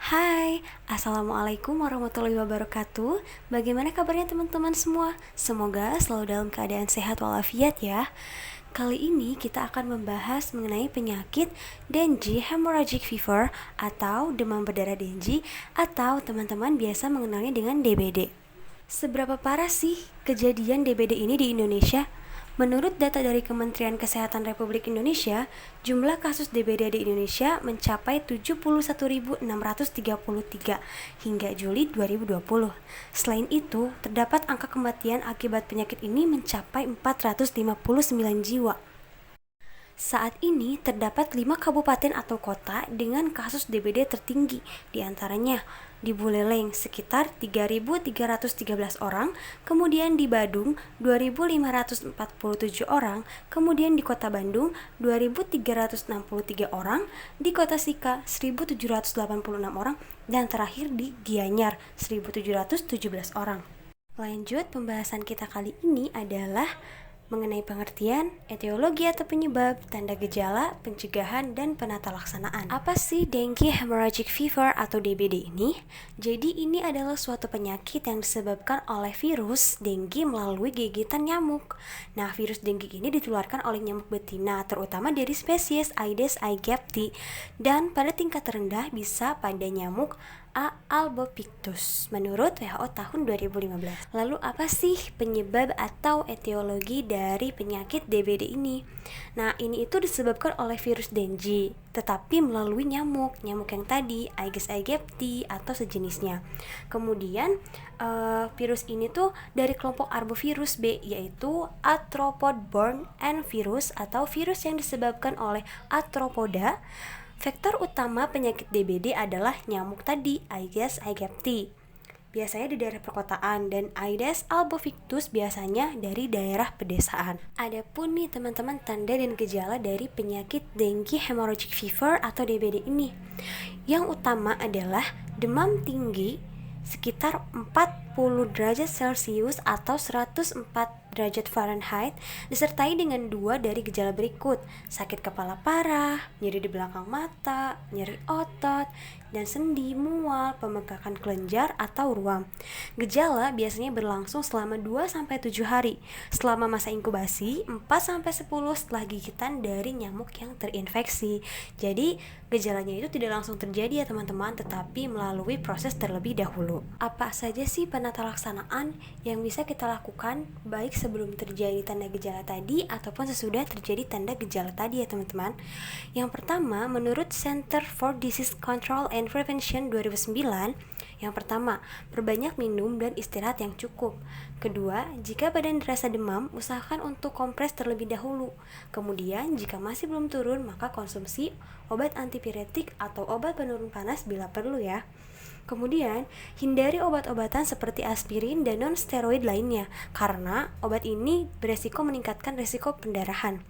Hai, Assalamualaikum warahmatullahi wabarakatuh. Bagaimana kabarnya teman-teman semua? Semoga selalu dalam keadaan sehat walafiat ya. Kali ini kita akan membahas mengenai penyakit Dengue Hemorrhagic Fever atau demam berdarah Dengue atau teman-teman biasa mengenalnya dengan DBD. Seberapa parah sih kejadian DBD ini di Indonesia? Menurut data dari Kementerian Kesehatan Republik Indonesia, jumlah kasus DBD di Indonesia mencapai 71.633 hingga Juli 2020. Selain itu, terdapat angka kematian akibat penyakit ini mencapai 459 jiwa. Saat ini terdapat 5 kabupaten atau kota dengan kasus DBD tertinggi, diantaranya di Buleleng sekitar 3.313 orang, kemudian di Badung 2.547 orang, kemudian di Kota Bandung 2.363 orang, di Kota Sika 1.786 orang, dan terakhir di Gianyar 1.717 orang. Lanjut, pembahasan kita kali ini adalah mengenai pengertian, etiologi atau penyebab, tanda gejala, pencegahan, dan penata laksanaan. Apa sih Dengue Hemorrhagic Fever atau DBD ini? Jadi ini adalah suatu penyakit yang disebabkan oleh virus dengue melalui gigitan nyamuk. Nah, virus dengue ini ditularkan oleh nyamuk betina, terutama dari spesies Aedes aegypti, dan pada tingkat terendah bisa pada nyamuk A. albopictus menurut WHO tahun 2015. Lalu apa sih penyebab atau etiologi dari penyakit DBD ini? Nah, ini itu disebabkan oleh virus dengue, tetapi melalui nyamuk yang tadi Aedes aegypti atau sejenisnya. Kemudian virus ini tuh dari kelompok arbovirus B, yaitu arthropod-borne virus atau virus yang disebabkan oleh arthropoda. Vektor utama penyakit DBD adalah nyamuk tadi, Aedes aegypti, biasanya di daerah perkotaan, dan Aedes albopictus biasanya dari daerah pedesaan. Adapun nih teman-teman tanda dan gejala dari penyakit Dengue Hemorrhagic Fever atau DBD ini. Yang utama adalah demam tinggi sekitar 40 derajat Celcius atau 104 derajat Fahrenheit, disertai dengan 2 dari gejala berikut: sakit kepala parah, nyeri di belakang mata, nyeri otot dan sendi, mual, pembengkakan kelenjar atau ruam. Gejala biasanya berlangsung selama 2-7 hari. Selama masa inkubasi 4-10 setelah gigitan dari nyamuk yang terinfeksi. Jadi gejalanya itu tidak langsung terjadi ya teman-teman, tetapi melalui proses terlebih dahulu. Apa saja sih penata laksanaan yang bisa kita lakukan baik sebelum terjadi tanda gejala tadi ataupun sesudah terjadi tanda gejala tadi ya teman-teman? Yang pertama, menurut Center for Disease Control and Prevention 2009, yang pertama, perbanyak minum dan istirahat yang cukup. Kedua, jika badan terasa demam, usahakan untuk kompres terlebih dahulu. Kemudian, jika masih belum turun, maka konsumsi obat antipiretik atau obat penurun panas bila perlu ya. Kemudian, hindari obat-obatan seperti aspirin dan non-steroid lainnya, karena obat ini beresiko meningkatkan resiko pendarahan.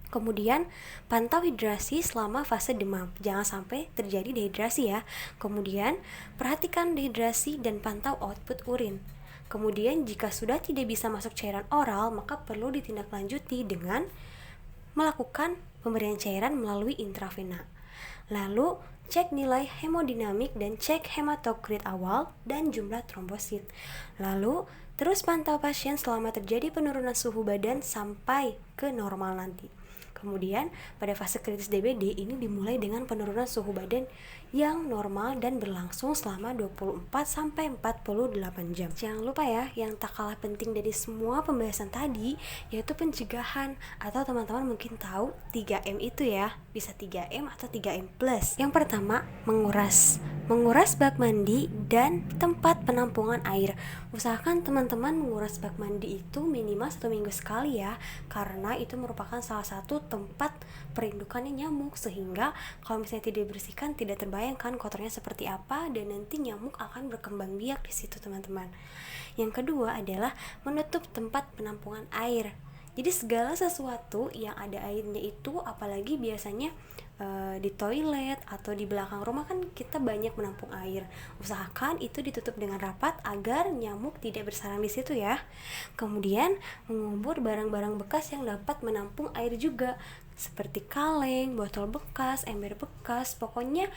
Kemudian, pantau hidrasi selama fase demam. Jangan sampai terjadi dehidrasi ya. Kemudian, perhatikan dehidrasi dan pantau output urin. Kemudian, jika sudah tidak bisa masuk cairan oral, maka perlu ditindaklanjuti dengan melakukan pemberian cairan melalui intravena. Lalu, cek nilai hemodinamik dan cek hematokrit awal dan jumlah trombosit. Lalu, terus pantau pasien selama terjadi penurunan suhu badan sampai ke normal nanti. Kemudian, pada fase kritis DBD ini dimulai dengan penurunan suhu badan yang normal dan berlangsung selama 24-48 jam. Jangan lupa ya, yang tak kalah penting dari semua pembahasan tadi yaitu pencegahan, atau teman-teman mungkin tahu 3M itu ya, bisa 3M atau 3M+. Yang pertama, menguras bak mandi dan tempat penampungan air. Usahakan teman-teman menguras bak mandi itu minimal 1 minggu sekali ya, karena itu merupakan salah satu tempat perindukannya nyamuk, sehingga kalau misalnya tidak dibersihkan tidak terbayangkan kotornya seperti apa, dan nanti nyamuk akan berkembang biak di situ teman-teman. Yang kedua adalah menutup tempat penampungan air. Jadi segala sesuatu yang ada airnya itu, apalagi biasanya di toilet atau di belakang rumah kan kita banyak menampung air. Usahakan itu ditutup dengan rapat agar nyamuk tidak bersarang di situ ya. Kemudian mengubur barang-barang bekas yang dapat menampung air juga, seperti kaleng, botol bekas, ember bekas, pokoknya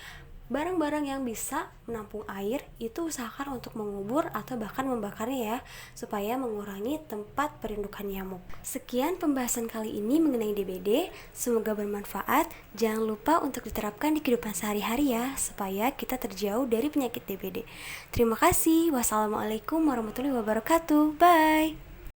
barang-barang yang bisa menampung air itu usahakan untuk mengubur atau bahkan membakarnya ya, supaya mengurangi tempat perindukan nyamuk. Sekian pembahasan kali ini mengenai DBD, semoga bermanfaat. Jangan lupa untuk diterapkan di kehidupan sehari-hari ya, supaya kita terjauh dari penyakit DBD. Terima kasih. Wassalamualaikum warahmatullahi wabarakatuh. Bye.